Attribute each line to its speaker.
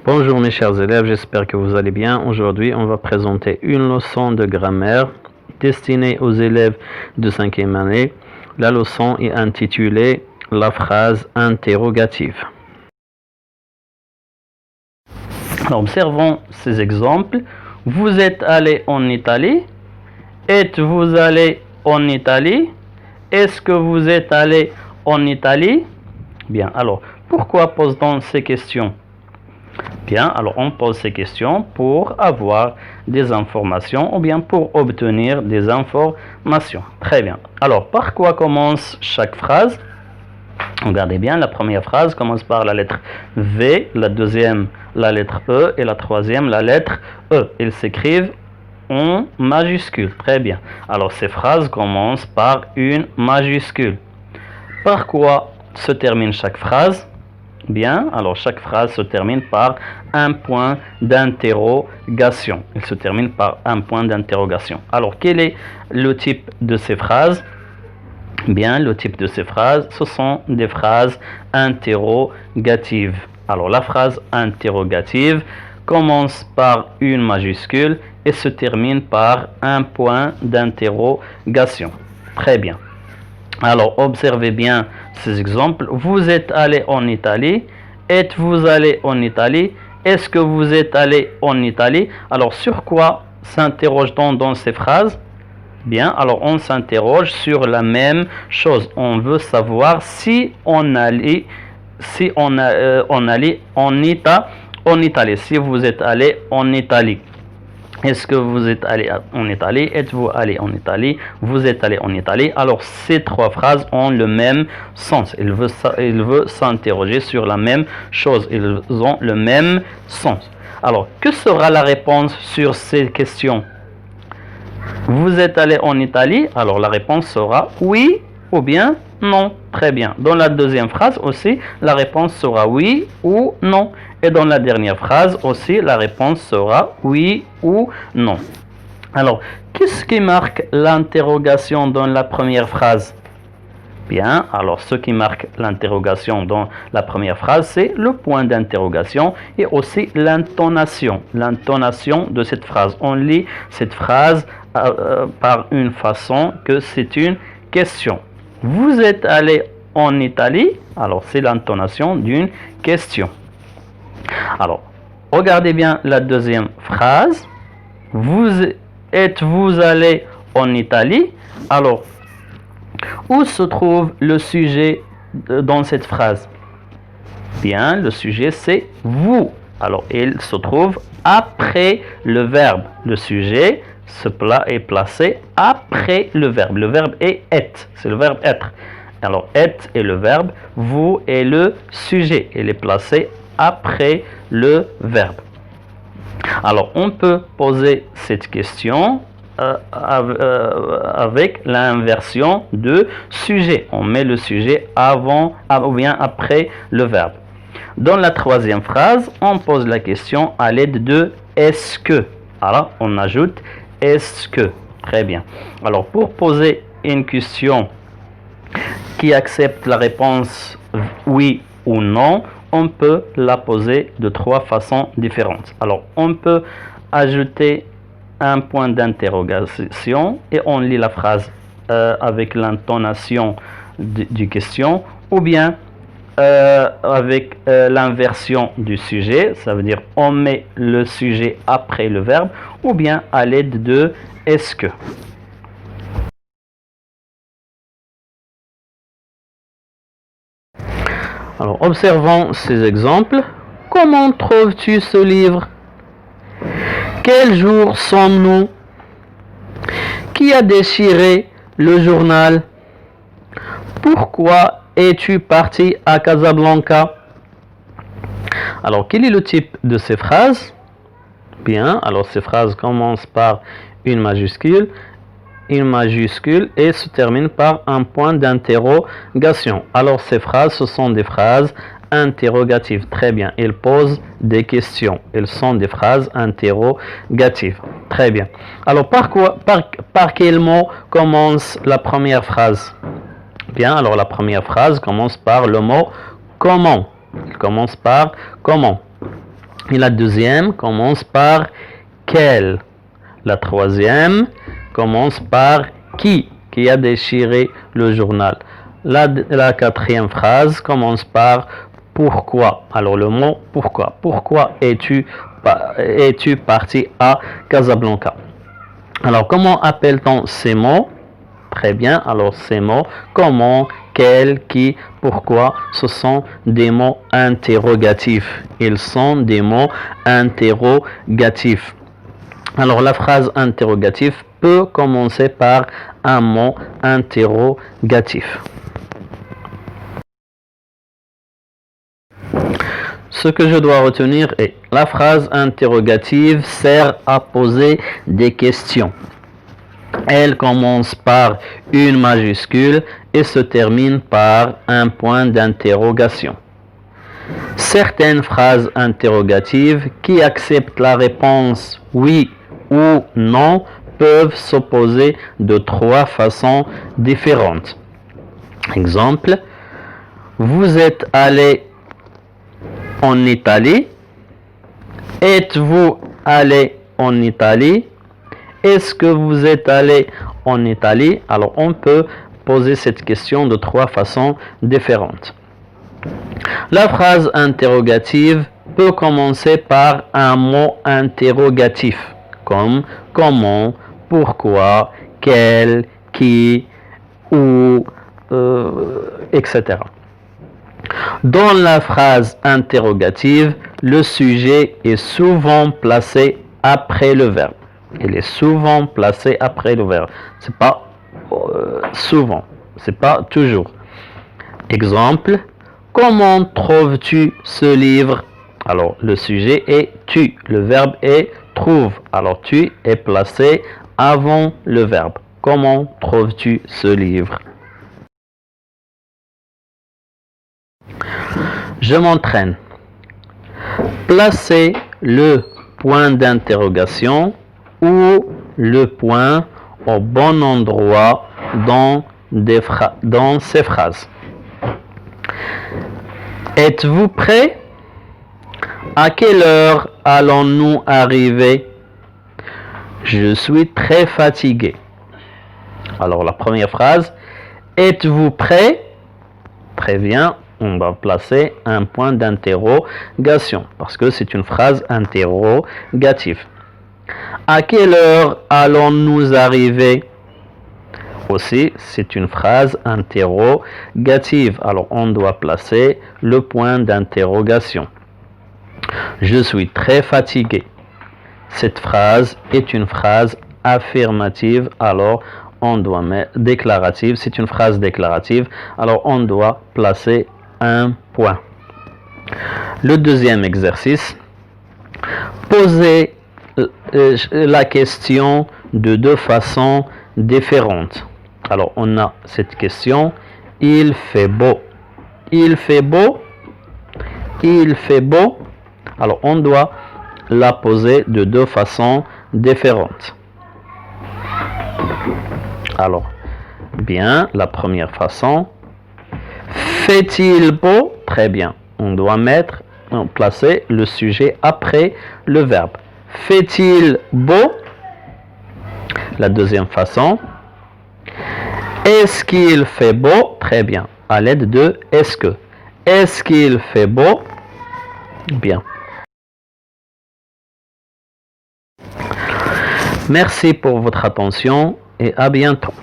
Speaker 1: Bonjour mes chers élèves, j'espère que vous allez bien. Aujourd'hui, on va présenter une leçon de grammaire destinée aux élèves de 5e année. La leçon est intitulée « La phrase interrogative ». Observons ces exemples. Vous êtes allé en Italie? Êtes-vous allé en Italie? Est-ce que vous êtes allé en Italie? Bien, alors, pourquoi pose-t-on ces questions? Bien, alors on pose ces questions pour avoir des informations ou bien pour obtenir des informations. Très bien. Alors, par quoi commence chaque phrase? Regardez bien, la première phrase commence par la lettre V, la deuxième la lettre E et la troisième la lettre E. Ils s'écrivent en majuscule. Très bien. Alors, ces phrases commencent par une majuscule. Par quoi se termine chaque phrase? Bien, alors chaque phrase se termine par un point d'interrogation. Elle se termine par un point d'interrogation. Alors, quel est le type de ces phrases? Bien, le type de ces phrases, ce sont des phrases interrogatives. Alors, la phrase interrogative commence par une majuscule et se termine par un point d'interrogation. Très bien. Alors, observez bien ces exemples. Vous êtes allé en Italie. Êtes-vous allé en Italie? Est-ce que vous êtes allé en Italie? Alors, sur quoi s'interroge-t-on dans ces phrases? Bien, alors on s'interroge sur la même chose. On veut savoir si on allait, en Italie. Si vous êtes allé en Italie. Est-ce que vous êtes allé en Italie? Êtes-vous allé en Italie? Vous êtes allé en Italie? Alors, ces trois phrases ont le même sens. Il veut s'interroger sur la même chose. Ils ont le même sens. Alors, que sera la réponse sur ces questions? Vous êtes allé en Italie? Alors, la réponse sera oui ou bien non. Très bien. Dans la deuxième phrase aussi, la réponse sera oui ou non. Et dans la dernière phrase aussi, la réponse sera oui ou non. Alors, qu'est-ce qui marque l'interrogation dans la première phrase? Bien, alors ce qui marque l'interrogation dans la première phrase, c'est le point d'interrogation et aussi l'intonation. L'intonation de cette phrase. On lit cette phrase par une façon que c'est une question. Vous êtes allé en Italie? Alors, c'est l'intonation d'une question. Alors, regardez bien la deuxième phrase. Êtes-vous allé en Italie? Alors, où se trouve le sujet dans cette phrase? Bien, le sujet c'est vous. Alors, il se trouve après le verbe. Le sujet est placé après le verbe. Le verbe est être. C'est le verbe être. Alors, être est le verbe. Vous est le sujet. Il est placé après le verbe. Alors, on peut poser cette question avec l'inversion de sujet. On met le sujet avant ou bien après le verbe. Dans la troisième phrase, on pose la question à l'aide de est-ce que. Alors, on ajoute est-ce que. Très bien. Alors, pour poser une question qui accepte la réponse oui ou non, on peut la poser de trois façons différentes. Alors, on peut ajouter un point d'interrogation et on lit la phrase avec l'intonation du question, ou bien avec l'inversion du sujet, ça veut dire on met le sujet après le verbe, ou bien à l'aide de est-ce que. Alors, observons ces exemples. Comment trouves-tu ce livre? Quel jour sommes-nous? Qui a déchiré le journal? Pourquoi es-tu parti à Casablanca? Alors, quel est le type de ces phrases? Bien, alors ces phrases commencent par une majuscule et se terminent par un point d'interrogation. Alors, ces phrases, ce sont des phrases interrogatives. Très bien, elles posent des questions. Elles sont des phrases interrogatives. Très bien. Alors, par quel mot commence la première phrase? Bien, alors la première phrase commence par le mot comment. Il commence par comment. Et la deuxième commence par quel. La troisième commence par qui a déchiré le journal. La quatrième phrase commence par pourquoi. Alors le mot pourquoi. Pourquoi es-tu parti à Casablanca? Alors comment appelle-t-on ces mots? Très bien, alors ces mots, comment, quel, qui, pourquoi, ce sont des mots interrogatifs. Ils sont des mots interrogatifs. Alors la phrase interrogative peut commencer par un mot interrogatif. Ce que je dois retenir est la phrase interrogative sert à poser des questions. Elle commence par une majuscule et se termine par un point d'interrogation. Certaines phrases interrogatives qui acceptent la réponse oui ou non peuvent s'opposer de trois façons différentes. Exemple, vous êtes allé en Italie? Êtes-vous allé en Italie? Est-ce que vous êtes allé en Italie? Alors on peut poser cette question de trois façons différentes. La phrase interrogative peut commencer par un mot interrogatif comme comment, pourquoi, quel, qui, où, etc. Dans la phrase interrogative, le sujet est souvent placé après le verbe. Il est souvent placé après le verbe. C'est pas souvent, c'est pas toujours. Exemple, comment trouves-tu ce livre? Alors le sujet est tu, le verbe est trouve. Alors tu est placé avant le verbe. Comment trouves-tu ce livre? Je m'entraîne. Placez le point d'interrogation ou le point au bon endroit dans ces phrases. Êtes-vous prêt? À quelle heure allons-nous arriver? Je suis très fatigué. Alors la première phrase, êtes-vous prêt? Très bien, on va placer un point d'interrogation parce que c'est une phrase interrogative. À quelle heure allons-nous arriver? Aussi, c'est une phrase interrogative. Alors, on doit placer le point d'interrogation. Je suis très fatigué. Cette phrase est une phrase affirmative. Alors, on doit mettre déclarative. C'est une phrase déclarative. Alors, on doit placer un point. Le deuxième exercice. Posez la question de deux façons différentes. Alors, on a cette question. Il fait beau. Il fait beau. Il fait beau. Alors, on doit la poser de deux façons différentes. Alors, bien, la première façon. Fait-il beau? Très bien. On doit placer le sujet après le verbe. Fait-il beau? La deuxième façon. Est-ce qu'il fait beau? Très bien. À l'aide de est-ce que. Est-ce qu'il fait beau? Bien. Merci pour votre attention et à bientôt.